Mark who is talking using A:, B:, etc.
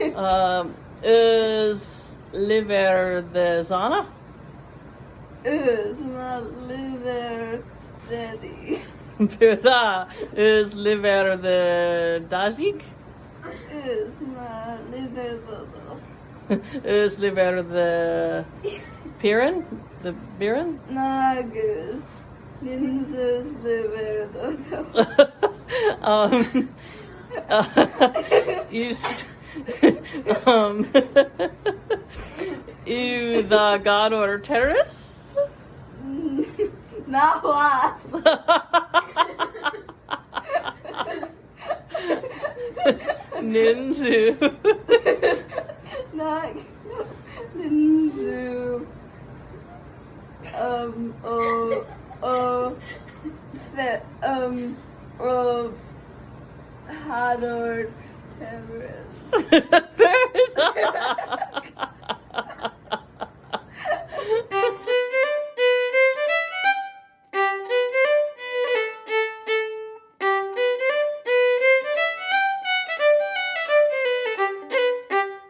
A: Is liver the zana?
B: Is my liver daddy?
A: Bra. Is liver the dazig?
B: Is my liver dodo?
A: Is liver the piran? The biran?
B: Nagus. Ninja's liver dodo.
A: You you the Gador terrorists?
B: Now what?
A: Ninju.
B: Not Ninju. Hador terrorist.